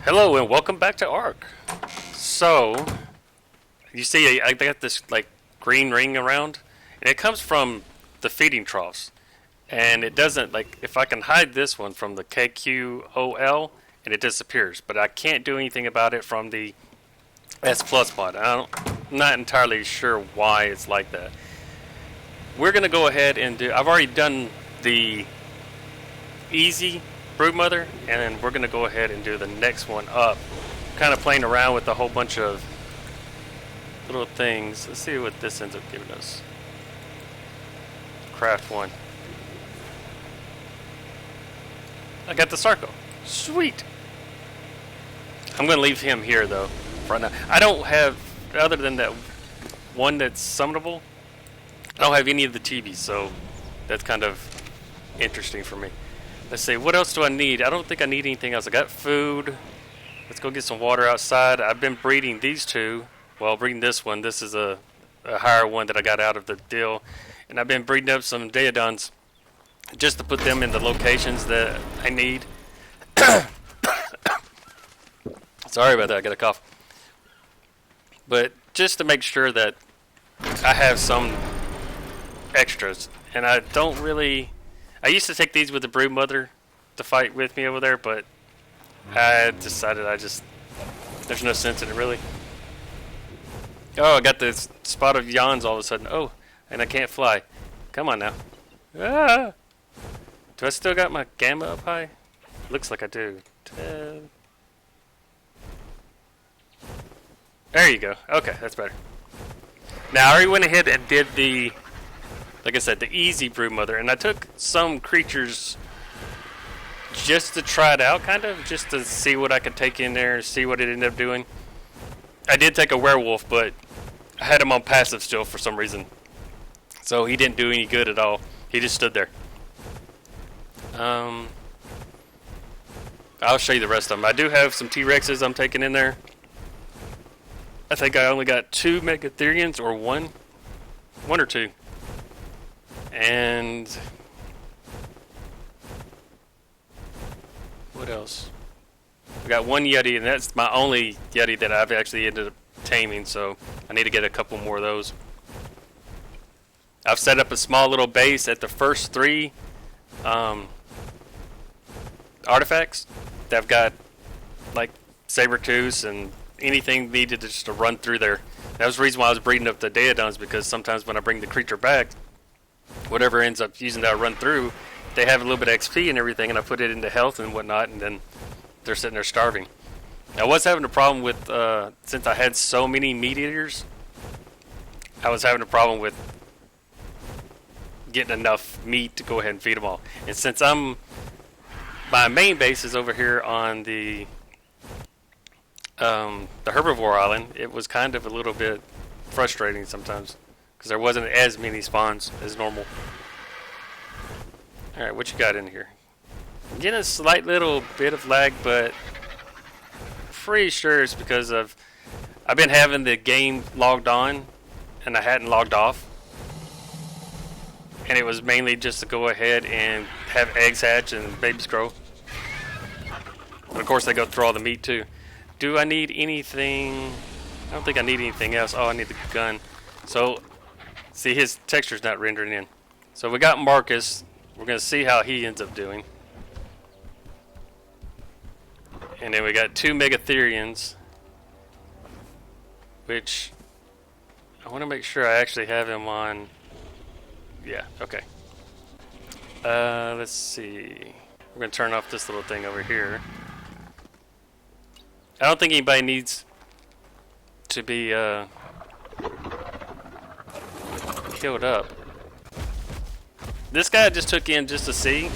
Hello and welcome back to ARK. So, you see I got this like green ring around, and it comes from the feeding troughs. And it doesn't, like, if I can hide this one from the KQOL, and it disappears. But I can't do anything about it from the S Plus mod. I'm not entirely sure why it's like that. We're going to go ahead and do, I've already done the easy broodmother, and then we're going to go ahead and do the next one up. Kind of playing around with a whole bunch of little things. Let's see what this ends up giving us. Craft one. I got the Sarco. Sweet. I'm going to leave him here though for now. I don't have, other than that one that's summonable, I don't have any of the Chibis, so that's kind of interesting for me. Let's see, what else do I need? I don't think I need anything else. I got food. Let's go get some water outside. I've been breeding these two. Well, breeding this one. This is a higher one that I got out of the deal. And I've been breeding up some Daedons just to put them in the locations that I need. Sorry about that, I got a cough. But just to make sure that I have some extras. And I don't really... I used to take these with the broodmother to fight with me over there, but I decided there's no sense in it really. Oh, I got this spot of yawns all of a sudden. Oh, and I can't fly. Come on now. Ah! Do I still got my gamma up high? Looks like I do. 10. There you go. Okay, that's better. Now, I already went ahead and did the, like I said, the easy broodmother, and I took some creatures just to try it out, kind of, just to see what I could take in there and see what it ended up doing. I did take a werewolf, but I had him on passive still for some reason, so he didn't do any good at all. He just stood there. I'll show you the rest of them. I do have some T-Rexes I'm taking in there. I think I only got 2 Megatherians, or one or two. And what else? I got one Yeti, and that's my only Yeti that I've actually ended up taming, so I need to get a couple more of those. I've set up a small little base at the first 3 artifacts that I've got, like Sabertooths and anything needed to just to run through there. That was the reason why I was breeding up the Daedons, because sometimes when I bring the creature back, whatever ends up using that run through, they have a little bit of XP and everything, and I put it into health and whatnot, and then they're sitting there starving. I was having a problem with, since I had so many meat eaters, I was having a problem with getting enough meat to go ahead and feed them all. And since my main base is over here on the herbivore island, it was kind of a little bit frustrating sometimes, because there wasn't as many spawns as normal. Alright, what you got in here? I'm getting a slight little bit of lag, but pretty sure it's because I've been having the game logged on and I hadn't logged off. And it was mainly just to go ahead and have eggs hatch and babies grow. And of course they go through all the meat too. Do I need anything? I don't think I need anything else. Oh, I need the gun. So, see, his texture's not rendering in. So we got Marcus. We're going to see how he ends up doing. And then we got 2 Megatherians, which I want to make sure I actually have him on. Yeah, okay. Let's see. We're going to turn off this little thing over here. I don't think anybody needs to be killed up. This guy I just took in just to see.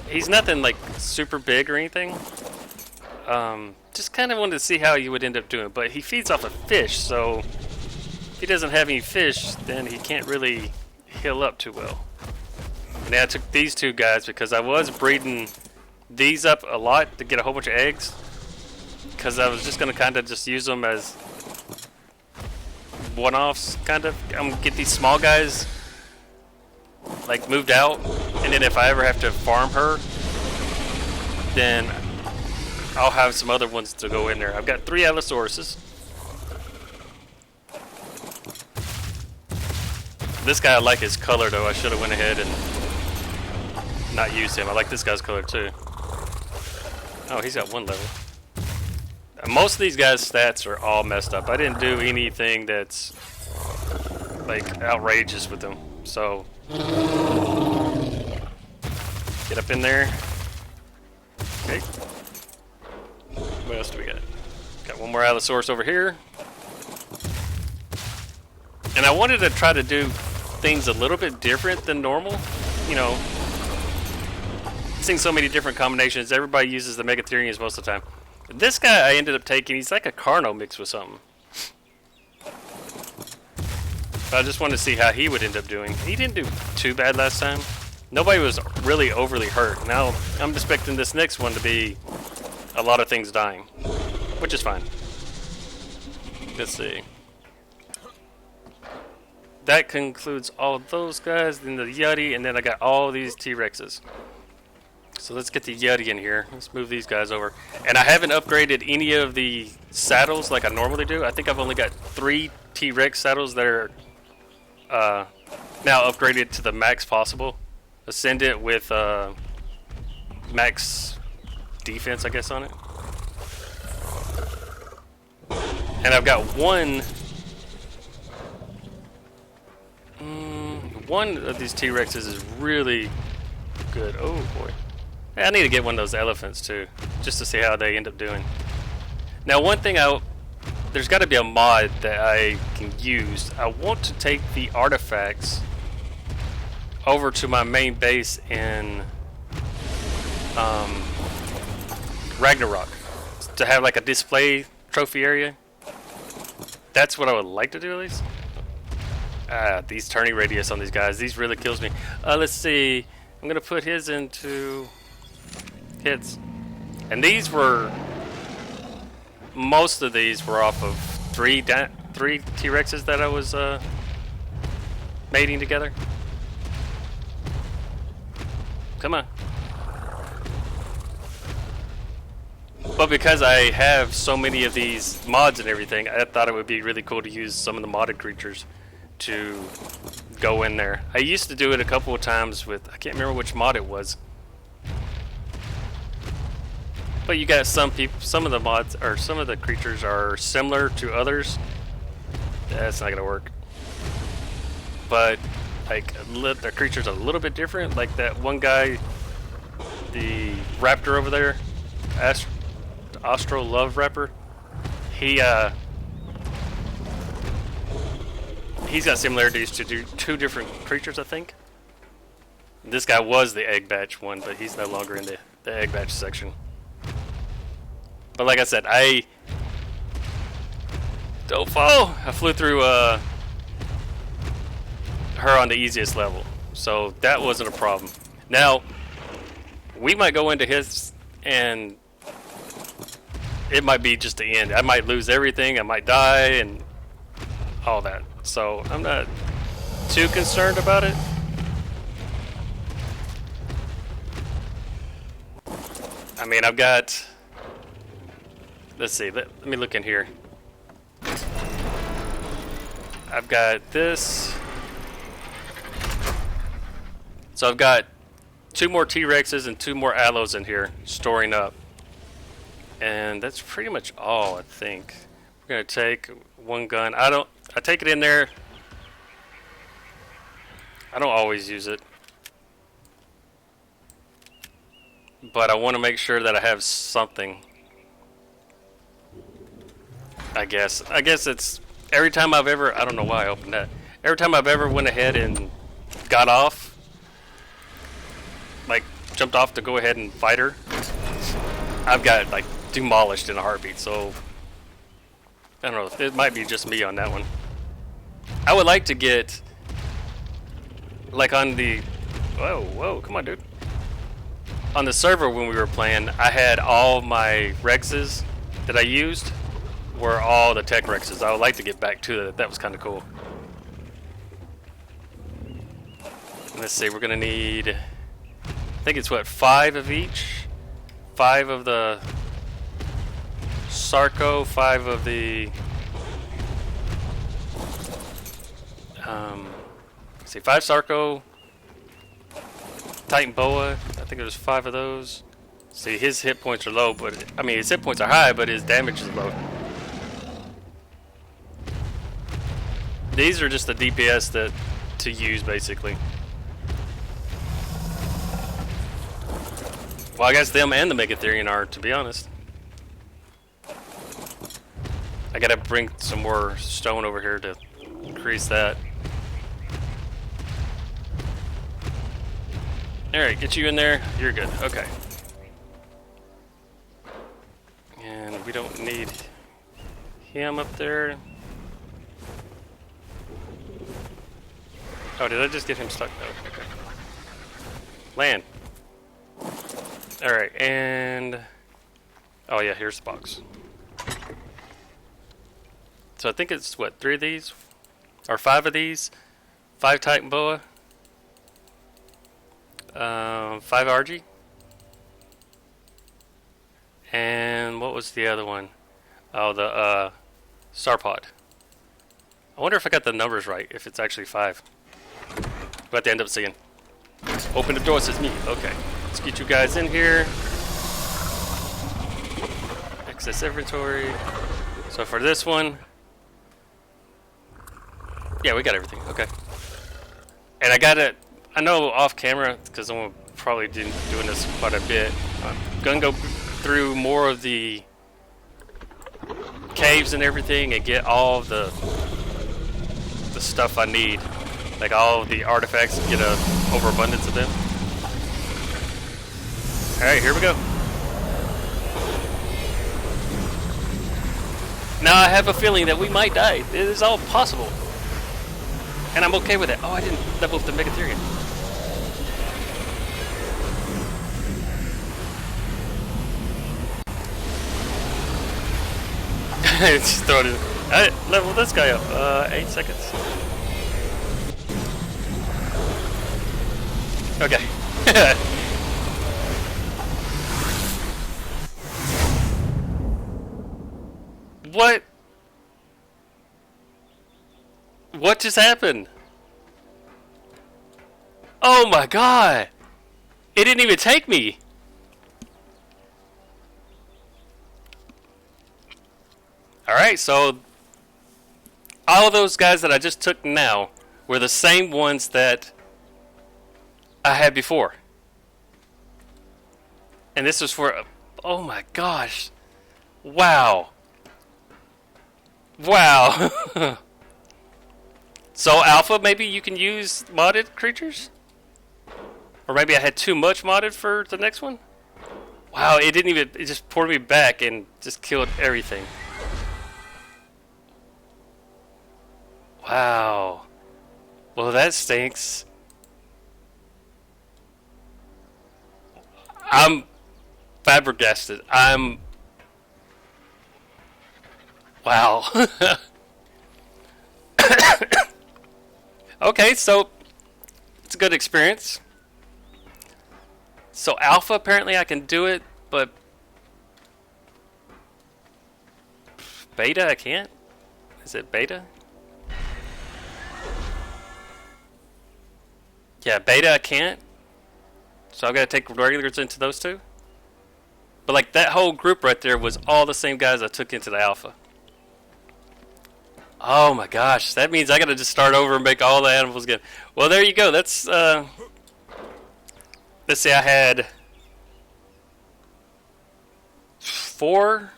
He's nothing like super big or anything. Just kind of wanted to see how he would end up doing. But he feeds off of fish, so if he doesn't have any fish, then he can't really heal up too well. And then I took these 2 guys because I was breeding these up a lot to get a whole bunch of eggs. Because I was just going to kind of just use them as one-offs, kind of. I'm going to get these small guys like moved out, and then if I ever have to farm her, then I'll have some other ones to go in there. I've got 3 Allosaurus. This guy, I like his color though. I should have went ahead and not used him. I like this guy's color too. Oh, he's got 1 level. Most of these guys' stats are all messed up. I didn't do anything that's like outrageous with them. So get up in there. Okay. What else do we got? Got 1 more Allosaurus over here. And I wanted to try to do things a little bit different than normal. You know, seeing so many different combinations. Everybody uses the Megatherians most of the time. This guy I ended up taking, he's like a Carno mixed with something. But I just wanted to see how he would end up doing. He didn't do too bad last time. Nobody was really overly hurt. Now I'm expecting this next one to be a lot of things dying, which is fine. Let's see. That concludes all of those guys, then the Yeti, and then I got all these T-Rexes. So let's get the Yeti in here. Let's move these guys over. And I haven't upgraded any of the saddles like I normally do. I think I've only got 3 T-Rex saddles that are now upgraded to the max possible. Ascendant with max defense, I guess, on it. And I've got one of these T-Rexes is really good. Oh boy. I need to get one of those elephants too, just to see how they end up doing. Now one thing there's got to be a mod that I can use. I want to take the artifacts over to my main base in Ragnarok to have like a display trophy area. That's what I would like to do at least. These turning radius on these guys, these really kills me. Let's see. I'm gonna put his into hits, and most of these were off of 3 T-Rexes that I was mating together. Come on. But because I have so many of these mods and everything, I thought it would be really cool to use some of the modded creatures to go in there. I used to do it a couple of times with, I can't remember which mod it was. But you got some of the mods, or some of the creatures are similar to others. That's not gonna work. But like the creatures are a little bit different. Like that one guy, the raptor over there, Astro Love Rapper. He's got similarities to 2 different creatures, I think. This guy was the egg batch one, but he's no longer in the egg batch section. But like I said, don't fall. I flew through her on the easiest level, so that wasn't a problem. Now we might go into his, and it might be just the end. I might lose everything. I might die, and all that. So I'm not too concerned about it. I mean, I've got. Let's see. Let me look in here. I've got this. So I've got 2 more T-Rexes and 2 more Allos in here storing up. And that's pretty much all, I think. We're going to take 1 gun. I take it in there. I don't always use it. But I want to make sure that I have something. I guess it's every time I've ever, I don't know why I opened that. Every time I've ever went ahead and got off, like jumped off to go ahead and fight her, I've got like demolished in a heartbeat. So I don't know, it might be just me on that one. I would like to get like on the whoa, come on, dude. On the server when we were playing, I had all my Rexes that I used were all the tech Rexes. I would like to get back to that. That was kind of cool. Let's see, we're gonna need, I think it's what, 5 of each? 5 of the Sarco, 5 of the let's see, 5 Sarco, Titan Boa. I think there's 5 of those. See, his hit points are low, but I mean his hit points are high, but his damage is low. These are just the DPS that to use basically. Well, I guess them and the Megatherian are, to be honest. I gotta bring some more stone over here to increase that. Alright, get you in there. You're good. Okay. And we don't need him up there. Oh, did I just get him stuck? No. Okay. Land. Alright, and... oh yeah, here's the box. So I think it's, what, 3 of these? Or 5 of these? 5 Titan Boa. 5 RG. And what was the other one? Oh, the Starpod. I wonder if I got the numbers right, if it's actually 5. We'll have to end up seeing. Open the door, says me. Okay. Let's get you guys in here. Access inventory. So for this one... yeah, we got everything. Okay. And I got it... I know off camera, because I'm probably doing this quite a bit. I'm going to go through more of the caves and everything and get all of the stuff I need. Like all of the artifacts and get a overabundance of them. Alright, here we go. Now I have a feeling that we might die. It is all possible. And I'm okay with it. Oh, I didn't level up the Megatherian. Just throw it in. Alright, level this guy up. 8 seconds. Okay. What? What just happened? Oh my god! It didn't even take me! Alright, so all of those guys that I just took now were the same ones that I had before. And this was for... oh my gosh. Wow. Wow. So alpha, maybe you can use modded creatures? Or maybe I had too much modded for the next one? Wow, it didn't even... it just poured me back and just killed everything. Wow. Well, that stinks. I'm flabbergasted. I'm... wow. Okay, so it's a good experience. So alpha, apparently I can do it, but beta I can't? Is it beta? Yeah, beta I can't. So I've got to take regulars into those two. But like that whole group right there was all the same guys I took into the alpha. Oh my gosh, that means I got to just start over and make all the animals again. Well, there you go. That's let's see, I had 4.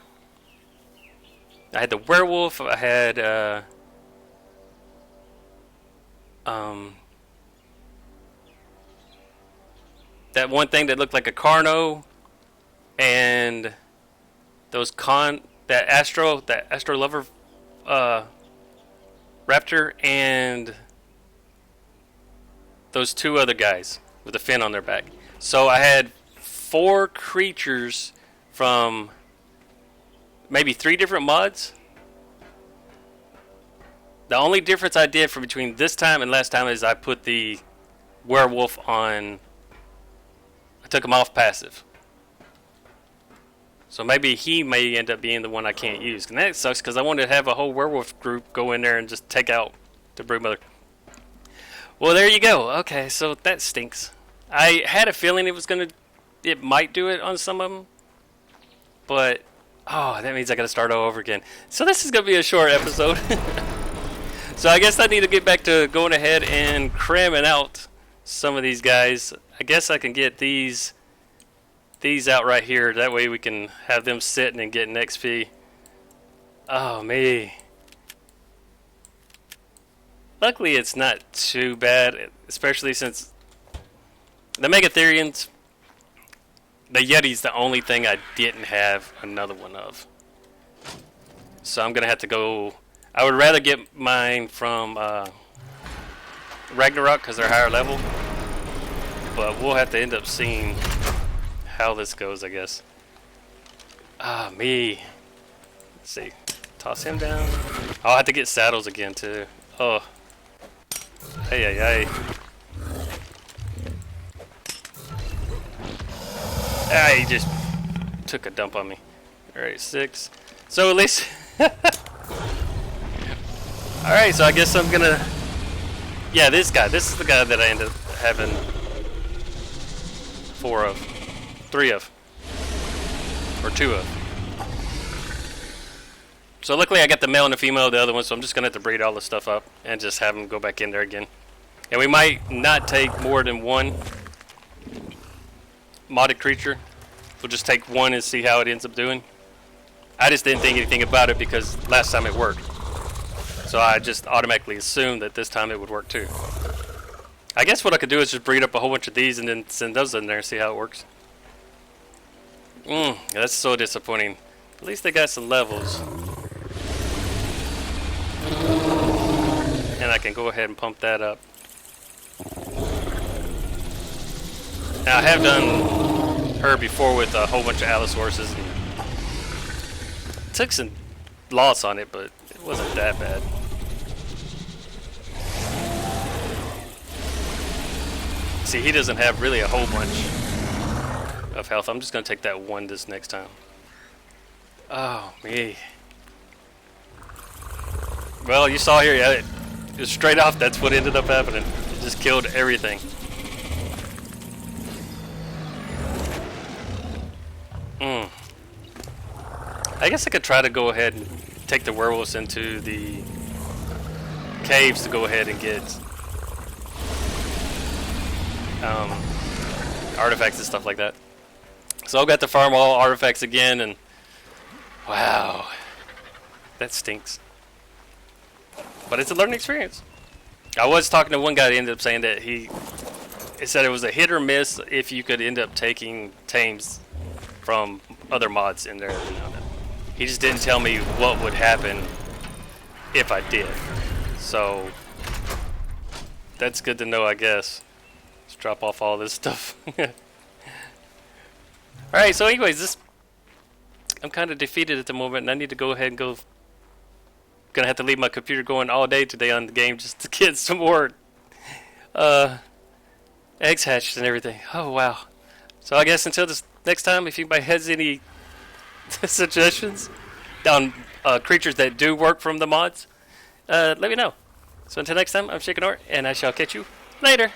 I had the werewolf. I had that one thing that looked like a Carno, and those that Astro Lover Raptor, and those 2 other guys with a fin on their back. So I had 4 creatures from maybe 3 different mods. The only difference I did from between this time and last time is I put the werewolf on. I took him off passive. So maybe he may end up being the one I can't use. And that sucks because I wanted to have a whole werewolf group go in there and just take out the broodmother. Well, there you go. Okay, so that stinks. I had a feeling it might do it on some of them. But, oh, that means I gotta start all over again. So this is gonna be a short episode. So I guess I need to get back to going ahead and cramming out some of these guys. I guess I can get these out right here. That way we can have them sitting and getting XP. Oh, me. Luckily, it's not too bad, especially since the Megatherians, the Yeti's the only thing I didn't have another one of. So I'm going to have to go... I would rather get mine from Ragnarok because they're higher level. But we'll have to end up seeing how this goes, I guess. Ah, me. Let's see. Toss him down. I'll have to get saddles again, too. Oh. Hey, hey, hey. Ah, he just took a dump on me. Alright, 6. So at least... Alright, so I guess I'm gonna... Yeah, this guy. This is the guy that I ended up having 4 of. 3 of. Or 2 of. So luckily I got the male and the female of the other one, so I'm just going to have to breed all this stuff up and just have them go back in there again. And we might not take more than 1 modded creature. We'll just take 1 and see how it ends up doing. I just didn't think anything about it because last time it worked. So I just automatically assumed that this time it would work too. I guess what I could do is just breed up a whole bunch of these and then send those in there and see how it works. That's so disappointing. At least they got some levels. And I can go ahead and pump that up. Now I have done her before with a whole bunch of Allosauruses and took some loss on it, but it wasn't that bad. See, he doesn't have really a whole bunch of health. I'm just going to take that 1 this next time. Oh, me. Well, you saw here, yeah, it was straight off, that's what ended up happening. It just killed everything. I guess I could try to go ahead and take the werewolves into the caves to go ahead and get artifacts and stuff like that. So I've got to farm all artifacts again, and wow, that stinks. But it's a learning experience. I was talking to one guy that ended up saying that he said it was a hit or miss if you could end up taking tames from other mods in there every now and then. He just didn't tell me what would happen if I did. So that's good to know, I guess. Let's drop off all this stuff. Alright, so anyways, I'm kind of defeated at the moment, and I need to go ahead and go. Gonna have to leave my computer going all day today on the game just to get some more eggs hatched and everything. Oh wow. So I guess until this next time, if anybody has any suggestions on creatures that do work from the mods, let me know. So until next time, I'm ShakenNORT, and I shall catch you later.